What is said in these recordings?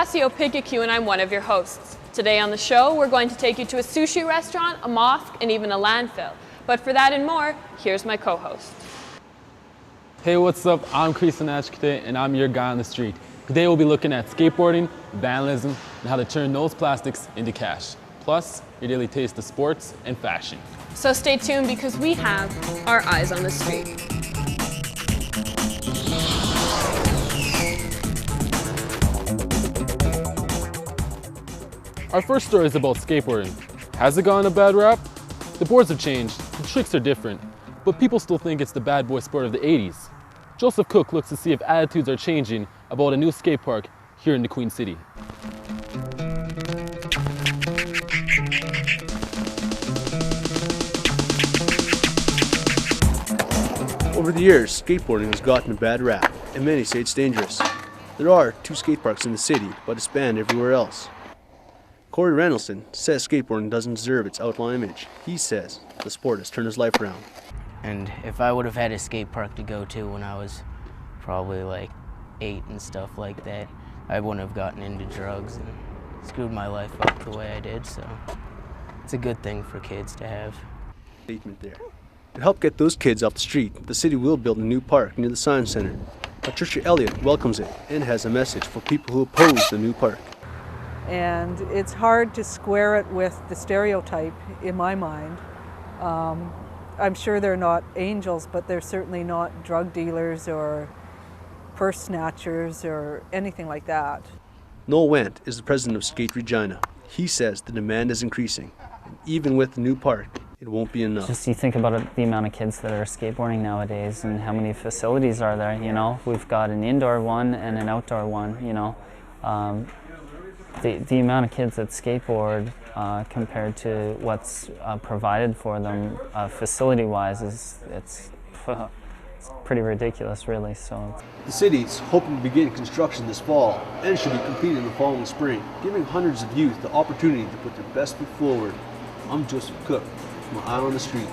Cassandra Opikokew and I'm one of your hosts. Today on the show, we're going to take you to a sushi restaurant, a mosque, and even a landfill. But for that and more, here's my co-host. Hey, what's up? I'm Creeson Agecoutay and I'm your guy on the street. Today we'll be looking at skateboarding, vandalism, and how to turn those plastics into cash. Plus, your daily taste of sports and fashion. So stay tuned because we have our eyes on the street. Our first story is about skateboarding. Has it gotten a bad rap? The boards have changed, the tricks are different, but people still think it's the bad boy sport of the 80s. Joseph Cook looks to see if attitudes are changing about a new skate park here in the Queen City. Over the years, skateboarding has gotten a bad rap, and many say it's dangerous. There are 2 skate parks in the city, but it's banned everywhere else. Corey Reynoldson says skateboarding doesn't deserve its outlaw image. He says the sport has turned his life around. And if I would have had a skate park to go to when I was probably like 8 and stuff like that, I wouldn't have gotten into drugs and screwed my life up the way I did, so it's a good thing for kids to have. Statement there. To help get those kids off the street, the city will build a new park near the Science Center. Patricia Elliott welcomes it and has a message for people who oppose the new park. And it's hard to square it with the stereotype in my mind. I'm sure they're not angels, but they're certainly not drug dealers or purse snatchers or anything like that. Noel Wendt is the president of Skate Regina. He says the demand is increasing, and even with the new park, it won't be enough. Just you think about it, the amount of kids that are skateboarding nowadays and how many facilities are there, you know. We've got an indoor one and an outdoor one, you know. The amount of kids that skateboard compared to what's provided for them facility-wise it's pretty ridiculous, really. So the city's hoping to begin construction this fall and should be completed in the following spring, giving hundreds of youth the opportunity to put their best foot forward. I'm Joseph Cook, my eye on the street.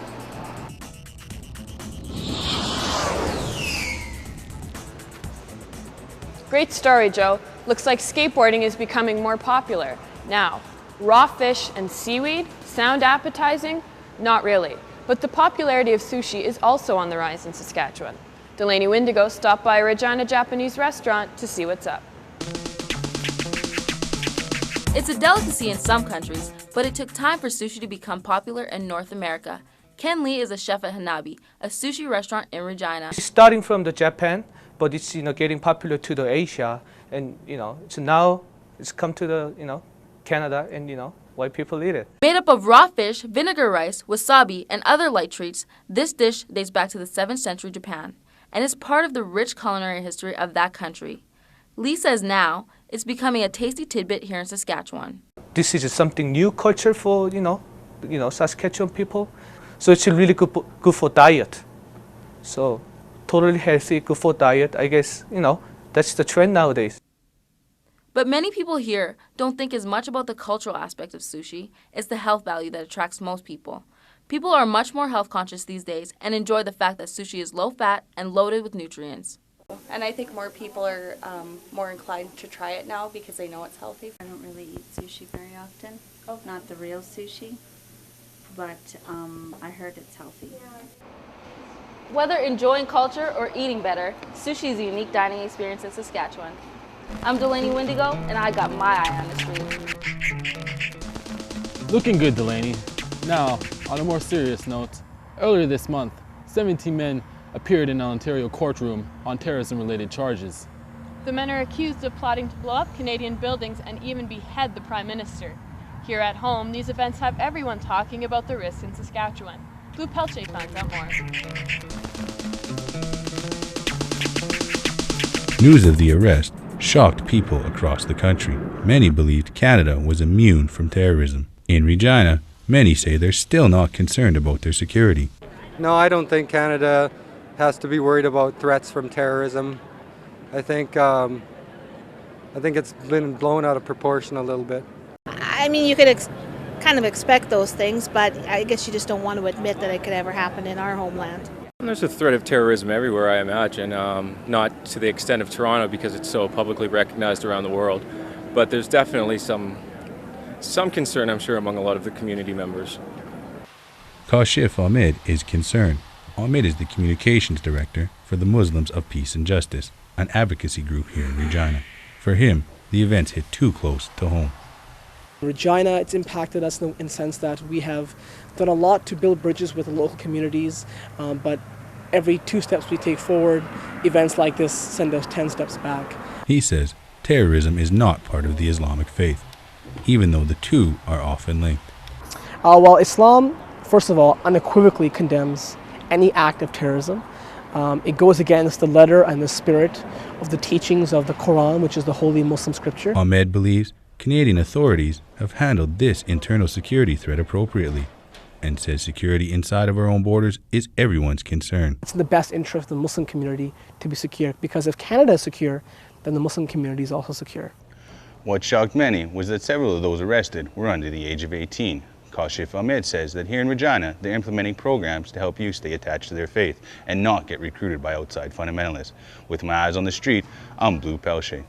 Great story, Joe. Looks like skateboarding is becoming more popular. Now, raw fish and seaweed sound appetizing? Not really. But the popularity of sushi is also on the rise in Saskatchewan. Delaney Windigo stopped by a Regina Japanese restaurant to see what's up. It's a delicacy in some countries, but it took time for sushi to become popular in North America. Ken Lee is a chef at Hanabi, a sushi restaurant in Regina. Starting from the Japan, but it's getting popular to the Asia, and so now it's come to the Canada, and white people eat it. Made up of raw fish, vinegar rice, wasabi, and other light treats, this dish dates back to the 7th century Japan and is part of the rich culinary history of that country. Lee says now it's becoming a tasty tidbit here in Saskatchewan. This is something new culture for Saskatchewan people, so it's really good for diet. So totally healthy, good for diet. I guess that's the trend nowadays. But many people here don't think as much about the cultural aspect of sushi. It's the health value that attracts most people. People are much more health conscious these days and enjoy the fact that sushi is low fat and loaded with nutrients. And I think more people are more inclined to try it now because they know it's healthy. I don't really eat sushi very often. Oh. Not the real sushi, but I heard it's healthy. Whether enjoying culture or eating better, sushi is a unique dining experience in Saskatchewan. I'm Delaney Windigo, and I got my eye on the street. Looking good, Delaney. Now, on a more serious note, earlier this month, 17 men appeared in an Ontario courtroom on terrorism-related charges. The men are accused of plotting to blow up Canadian buildings and even behead the Prime Minister. Here at home, these events have everyone talking about the risks in Saskatchewan. Blue Pelche finds out more. News of the arrest shocked people across the country. Many believed Canada was immune from terrorism. In Regina, many say they're still not concerned about their security. No, I don't think Canada has to be worried about threats from terrorism. I think it's been blown out of proportion a little bit. I mean, you could kind of expect those things, but I guess you just don't want to admit that it could ever happen in our homeland. There's a threat of terrorism everywhere, I imagine, not to the extent of Toronto because it's so publicly recognized around the world. but there's definitely some concern, I'm sure, among a lot of the community members. Kashif Ahmed is concerned. Ahmed is the communications director for the Muslims of Peace and Justice, an advocacy group here in Regina. For him, the events hit too close to home. Regina, it's impacted us in the sense that we have done a lot to build bridges with the local communities, but every 2 steps we take forward, events like this send us 10 steps back. He says terrorism is not part of the Islamic faith, even though the two are often linked. Well, Islam, first of all, unequivocally condemns any act of terrorism. It goes against the letter and the spirit of the teachings of the Quran, which is the holy Muslim scripture. Ahmed believes Canadian authorities have handled this internal security threat appropriately, and says security inside of our own borders is everyone's concern. It's in the best interest of the Muslim community to be secure, because if Canada is secure, then the Muslim community is also secure. What shocked many was that several of those arrested were under the age of 18. Kashif Ahmed says that here in Regina, they're implementing programs to help youth stay attached to their faith and not get recruited by outside fundamentalists. With my eyes on the street, I'm Blue Pelche.